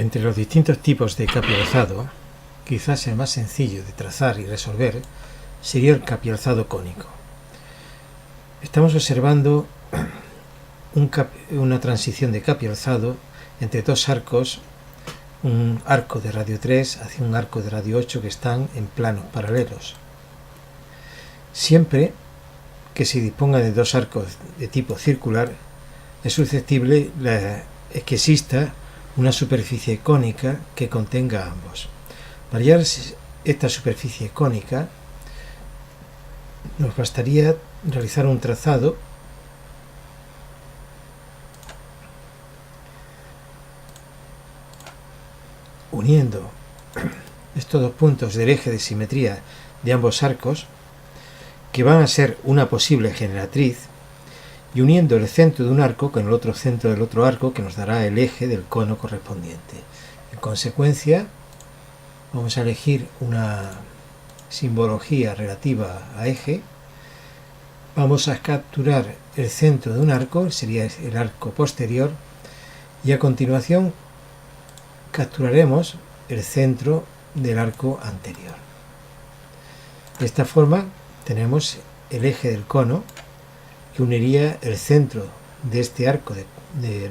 Entre los distintos tipos de capialzado, quizás el más sencillo de trazar y resolver sería el capialzado cónico. Estamos observando una transición de capialzado entre dos arcos, un arco de radio 3 hacia un arco de radio 8 que están en planos paralelos. Siempre que se disponga de dos arcos de tipo circular, es susceptible que exista una superficie cónica que contenga ambos. Para hallar esta superficie cónica nos bastaría realizar un trazado uniendo estos dos puntos del eje de simetría de ambos arcos, que van a ser una posible generatriz, y uniendo el centro de un arco con el otro centro del otro arco, que nos dará el eje del cono correspondiente. En consecuencia, vamos a elegir una simbología relativa a eje. Vamos a capturar el centro de un arco, sería el arco posterior, y a continuación capturaremos el centro del arco anterior. De esta forma tenemos el eje del cono que uniría el centro de este arco del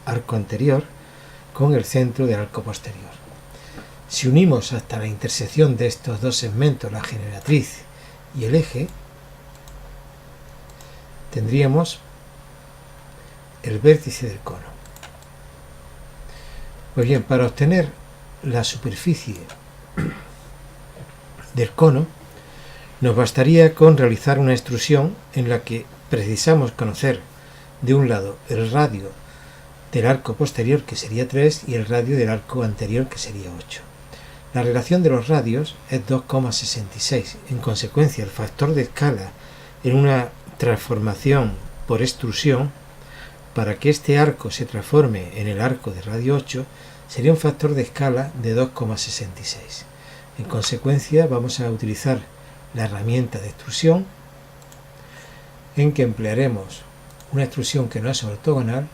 arco anterior con el centro del arco posterior. Si unimos hasta la intersección de estos dos segmentos, la generatriz y el eje, tendríamos el vértice del cono. Pues bien, para obtener la superficie del cono, nos bastaría con realizar una extrusión en la que precisamos conocer de un lado el radio del arco posterior, que sería 3, y el radio del arco anterior, que sería 8. La relación de los radios es 2,66. En consecuencia, el factor de escala en una transformación por extrusión, para que este arco se transforme en el arco de radio 8, sería un factor de escala de 2,66. En consecuencia, vamos a utilizar la herramienta de extrusión, en que emplearemos una extrusión que no es ortogonal,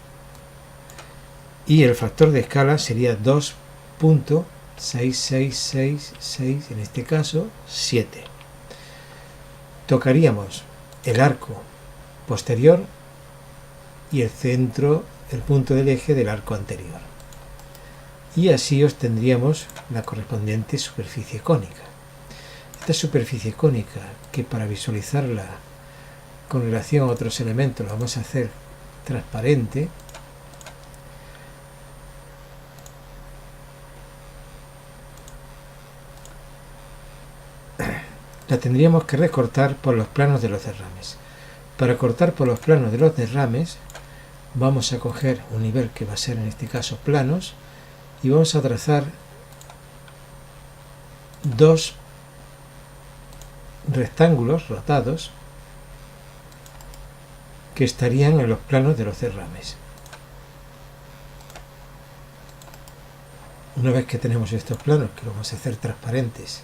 y el factor de escala sería 2.6666, en este caso 7. Tocaríamos el arco posterior y el centro, el punto del eje del arco anterior, y así obtendríamos la correspondiente superficie cónica. Esta superficie cónica, que para visualizarla con relación a otros elementos la vamos a hacer transparente, la tendríamos que recortar por los planos de los derrames. Para cortar por los planos de los derrames, vamos a coger un nivel que va a ser en este caso planos, y vamos a trazar dos rectángulos rotados que estarían en los planos de los derrames. Una vez que tenemos estos planos, que los vamos a hacer transparentes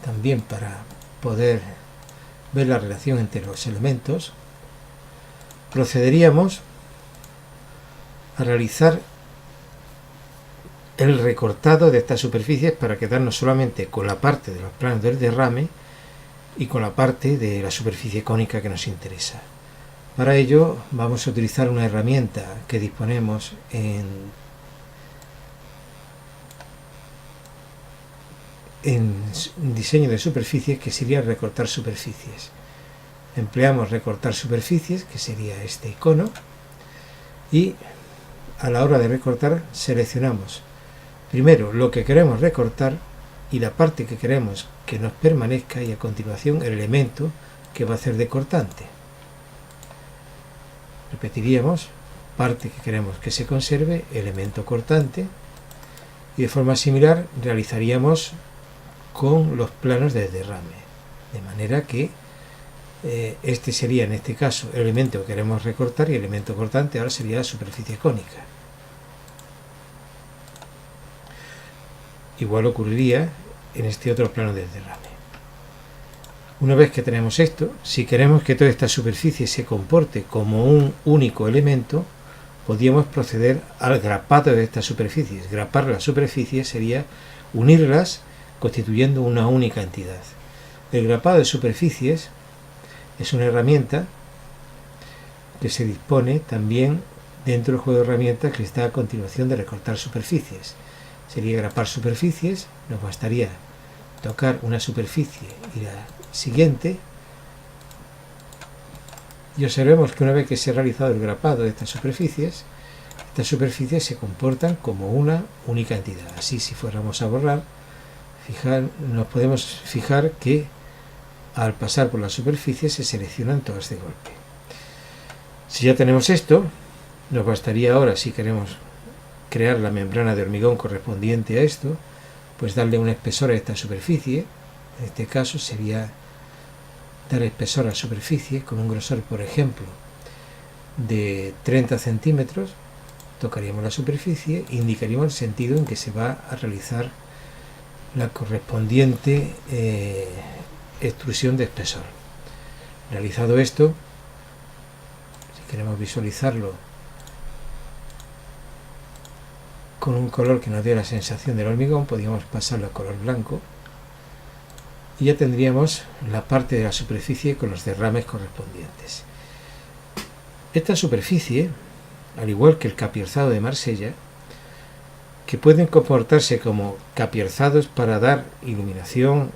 también para poder ver la relación entre los elementos, procederíamos a realizar el recortado de estas superficies para quedarnos solamente con la parte de los planos del derrame y con la parte de la superficie cónica que nos interesa. Para ello vamos a utilizar una herramienta que disponemos en diseño de superficies, que sería recortar superficies. Empleamos recortar superficies, que sería este icono, y a la hora de recortar seleccionamos primero lo que queremos recortar y la parte que queremos que nos permanezca, y a continuación el elemento que va a hacer de cortante. Repetiríamos: parte que queremos que se conserve, elemento cortante, y de forma similar realizaríamos con los planos de derrame, de manera que este sería en este caso el elemento que queremos recortar, y el elemento cortante ahora sería la superficie cónica. Igual ocurriría en este otro plano del derrame. Una vez que tenemos esto, si queremos que toda esta superficie se comporte como un único elemento, podríamos proceder al grapado de estas superficies. Grapar las superficies sería unirlas constituyendo una única entidad. El grapado de superficies es una herramienta que se dispone también dentro del juego de herramientas que está a continuación de recortar superficies. Sería grapar superficies, nos bastaría tocar una superficie y la siguiente, y observemos que una vez que se ha realizado el grapado de estas superficies se comportan como una única entidad. Así, si fuéramos a borrar, nos podemos fijar que al pasar por la superficie se seleccionan todas de golpe. Si ya tenemos esto, nos bastaría ahora, si queremos crear la membrana de hormigón correspondiente a esto, pues darle un espesor a esta superficie. En este caso sería dar espesor a la superficie con un grosor, por ejemplo, de 30 centímetros. Tocaríamos la superficie e indicaríamos el sentido en que se va a realizar la correspondiente extrusión de espesor. Realizado esto, si queremos visualizarlo con un color que nos dé la sensación del hormigón, podríamos pasarlo a color blanco y ya tendríamos la parte de la superficie con los derrames correspondientes. Esta superficie, al igual que el capierzado de Marsella, que pueden comportarse como capierzados para dar iluminación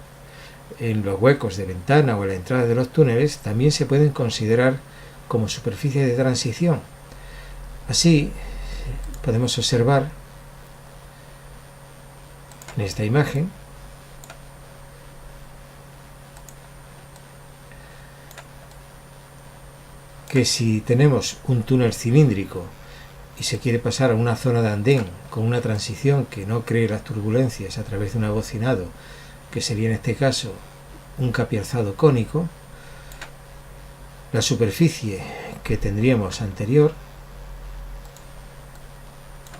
en los huecos de ventana o en la entrada de los túneles, también se pueden considerar como superficie de transición. Así podemos observar en esta imagen que si tenemos un túnel cilíndrico y se quiere pasar a una zona de andén con una transición que no cree las turbulencias a través de un abocinado, que sería en este caso un capierzado cónico, la superficie que tendríamos anterior,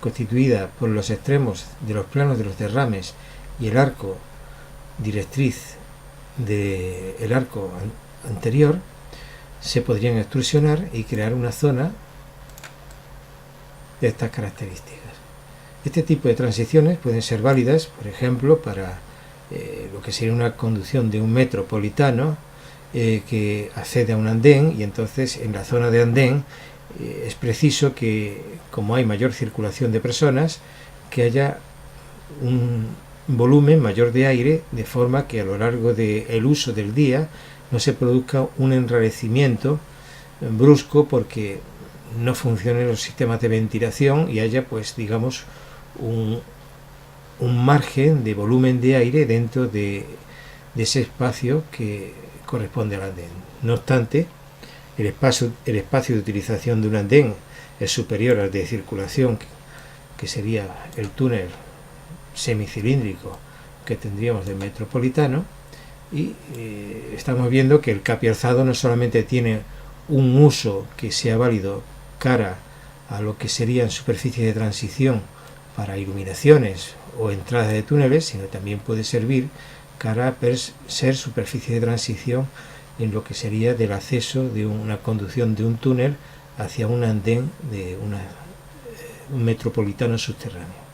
constituida por los extremos de los planos de los derrames y el arco directriz del arco anterior, se podrían extrusionar y crear una zona de estas características. Este tipo de transiciones pueden ser válidas, por ejemplo, para lo que sería una conducción de un metropolitano que accede a un andén, y entonces en la zona de andén es preciso que, como hay mayor circulación de personas, que haya un volumen mayor de aire, de forma que a lo largo del uso del día no se produzca un enrarecimiento brusco porque no funcionen los sistemas de ventilación y haya, pues digamos, un margen de volumen de aire dentro de ese espacio que corresponde al andén. No obstante, el espacio de utilización de un andén es superior al de circulación, que sería el túnel semicilíndrico que tendríamos del metropolitano, y estamos viendo que el capierzado no solamente tiene un uso que sea válido cara a lo que serían superficies de transición para iluminaciones o entradas de túneles, sino también puede servir cara a ser superficie de transición en lo que sería del acceso de una conducción de un túnel hacia un andén de un metropolitano subterráneo.